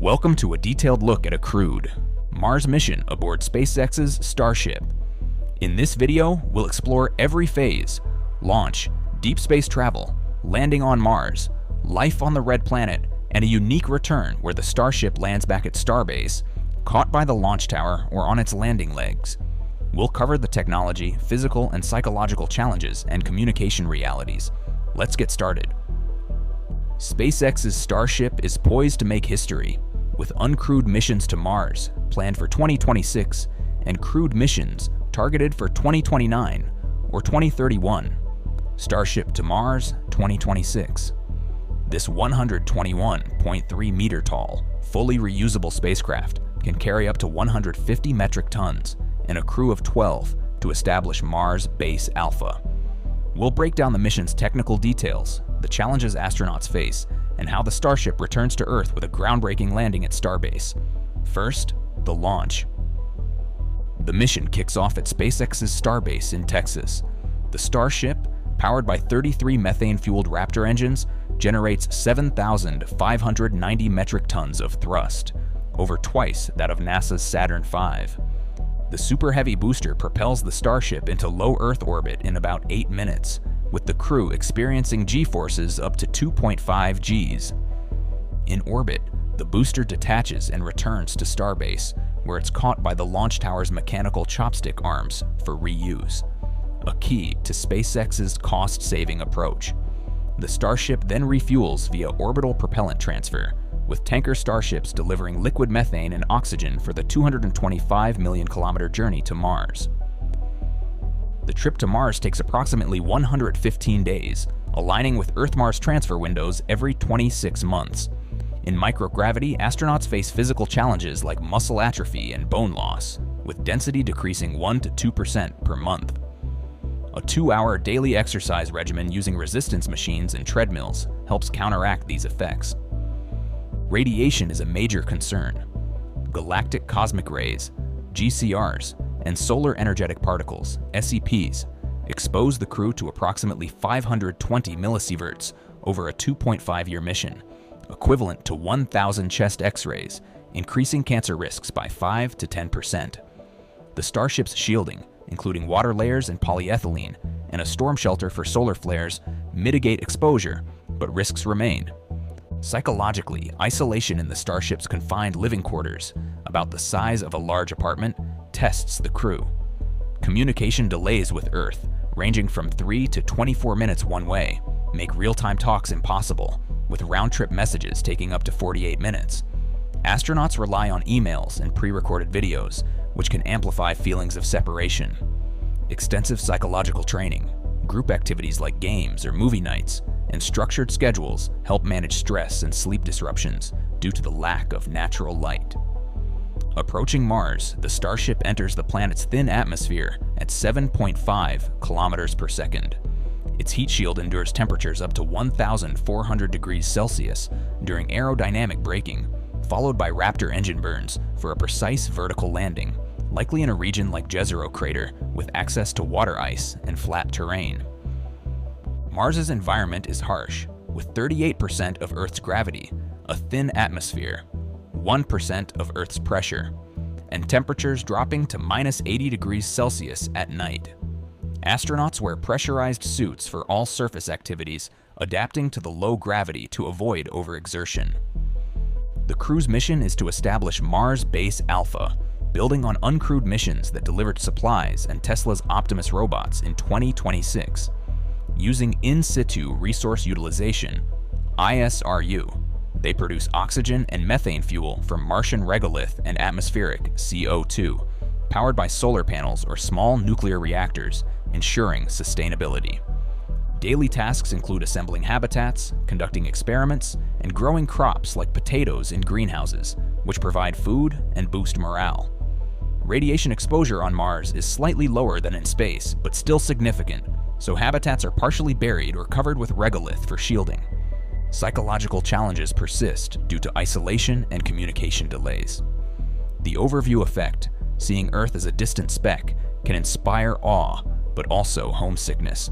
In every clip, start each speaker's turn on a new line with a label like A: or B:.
A: Welcome to a detailed look at a crewed Mars mission aboard SpaceX's Starship. In this video, we'll explore every phase: launch, deep space travel, landing on Mars, life on the red planet, and a unique return where the Starship lands back at Starbase, caught by the launch tower or on its landing legs. We'll cover the technology, physical and psychological challenges, and communication realities. Let's get started. SpaceX's Starship is poised to make history, with uncrewed missions to Mars planned for 2026 and crewed missions targeted for 2029 or 2031. Starship to Mars 2026. This 121.3-meter tall, fully reusable spacecraft can carry up to 150 metric tons and a crew of 12 to establish Mars Base Alpha. We'll break down the mission's technical details, the challenges astronauts face, and how the Starship returns to Earth with a groundbreaking landing at Starbase. First, the launch. The mission kicks off at SpaceX's Starbase in Texas. The Starship, powered by 33 methane-fueled Raptor engines, generates 7,590 metric tons of thrust, over twice that of NASA's Saturn V. The Super Heavy booster propels the Starship into low Earth orbit in about 8 minutes, with the crew experiencing G-forces up to 2.5 Gs. In orbit, the booster detaches and returns to Starbase, where it's caught by the launch tower's mechanical chopstick arms for reuse, a key to SpaceX's cost-saving approach. The Starship then refuels via orbital propellant transfer, with tanker Starships delivering liquid methane and oxygen for the 225 million kilometer journey to Mars. The trip to Mars takes approximately 115 days, aligning with Earth-Mars transfer windows every 26 months. In microgravity, astronauts face physical challenges like muscle atrophy and bone loss, with density decreasing 1 to 2% per month. A 2-hour daily exercise regimen using resistance machines and treadmills helps counteract these effects. Radiation is a major concern. Galactic cosmic rays, GCRs, and solar energetic particles, SEPs, expose the crew to approximately 520 millisieverts over a 2.5-year mission, equivalent to 1,000 chest X-rays, increasing cancer risks by 5 to 10%. The Starship's shielding, including water layers and polyethylene, and a storm shelter for solar flares, mitigate exposure, but risks remain. Psychologically, isolation in the Starship's confined living quarters, about the size of a large apartment, tests the crew. Communication delays with Earth, ranging from 3 to 24 minutes one way, make real-time talks impossible, with round-trip messages taking up to 48 minutes. Astronauts rely on emails and pre-recorded videos, which can amplify feelings of separation. Extensive psychological training, group activities like games or movie nights, and structured schedules help manage stress and sleep disruptions due to the lack of natural light. Approaching Mars, the Starship enters the planet's thin atmosphere at 7.5 kilometers per second. Its heat shield endures temperatures up to 1,400 degrees Celsius during aerodynamic braking, followed by Raptor engine burns for a precise vertical landing, likely in a region like Jezero Crater with access to water ice and flat terrain. Mars's environment is harsh, with 38% of Earth's gravity, a thin atmosphere, 1% of Earth's pressure, and temperatures dropping to -80 degrees Celsius at night. Astronauts wear pressurized suits for all surface activities, adapting to the low gravity to avoid overexertion. The crew's mission is to establish Mars Base Alpha, building on uncrewed missions that delivered supplies and Tesla's Optimus robots in 2026. Using In-Situ resource utilization, ISRU, they produce oxygen and methane fuel from Martian regolith and atmospheric CO2, powered by solar panels or small nuclear reactors, ensuring sustainability. Daily tasks include assembling habitats, conducting experiments, and growing crops like potatoes in greenhouses, which provide food and boost morale. Radiation exposure on Mars is slightly lower than in space, but still significant, so habitats are partially buried or covered with regolith for shielding. Psychological challenges persist due to isolation and communication delays. The overview effect, seeing Earth as a distant speck, can inspire awe, but also homesickness.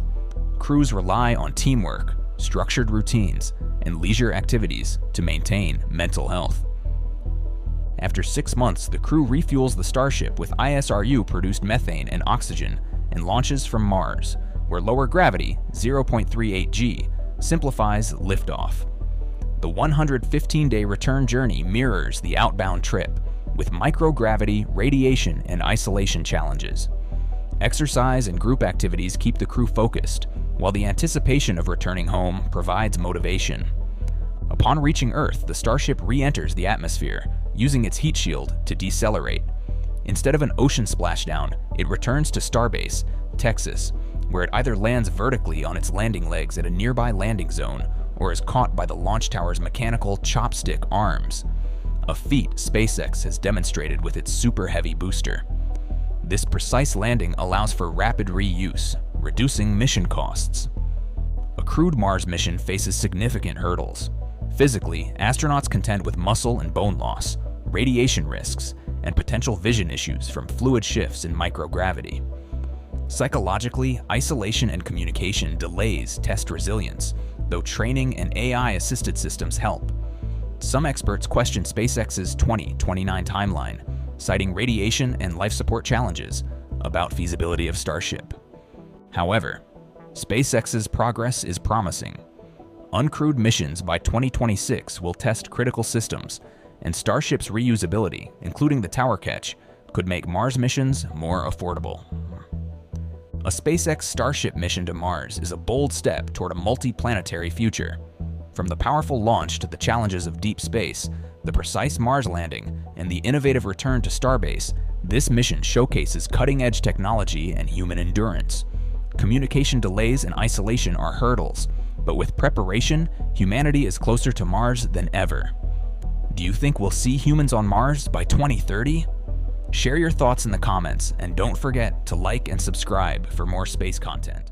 A: Crews rely on teamwork, structured routines, and leisure activities to maintain mental health. After 6 months, the crew refuels the Starship with ISRU-produced methane and oxygen and launches from Mars, where lower gravity, 0.38 g, simplifies liftoff. The 115-day return journey mirrors the outbound trip, with microgravity, radiation, and isolation challenges. Exercise and group activities keep the crew focused, while the anticipation of returning home provides motivation. Upon reaching Earth, the Starship re-enters the atmosphere, using its heat shield to decelerate. Instead of an ocean splashdown, it returns to Starbase, Texas, where it either lands vertically on its landing legs at a nearby landing zone or is caught by the launch tower's mechanical chopstick arms, a feat SpaceX has demonstrated with its super heavy booster. This precise landing allows for rapid reuse, reducing mission costs. A crewed Mars mission faces significant hurdles. Physically, astronauts contend with muscle and bone loss, radiation risks, and potential vision issues from fluid shifts in microgravity. Psychologically, isolation and communication delays test resilience, though training and AI-assisted systems help. Some experts question SpaceX's 2029 timeline, citing radiation and life support challenges about feasibility of Starship. However, SpaceX's progress is promising. Uncrewed missions by 2026 will test critical systems, and Starship's reusability, including the tower catch, could make Mars missions more affordable. A SpaceX Starship mission to Mars is a bold step toward a multi-planetary future. From the powerful launch to the challenges of deep space, the precise Mars landing, and the innovative return to Starbase, this mission showcases cutting-edge technology and human endurance. Communication delays and isolation are hurdles, but with preparation, humanity is closer to Mars than ever. Do you think we'll see humans on Mars by 2030? Share your thoughts in the comments, and don't forget to like and subscribe for more space content.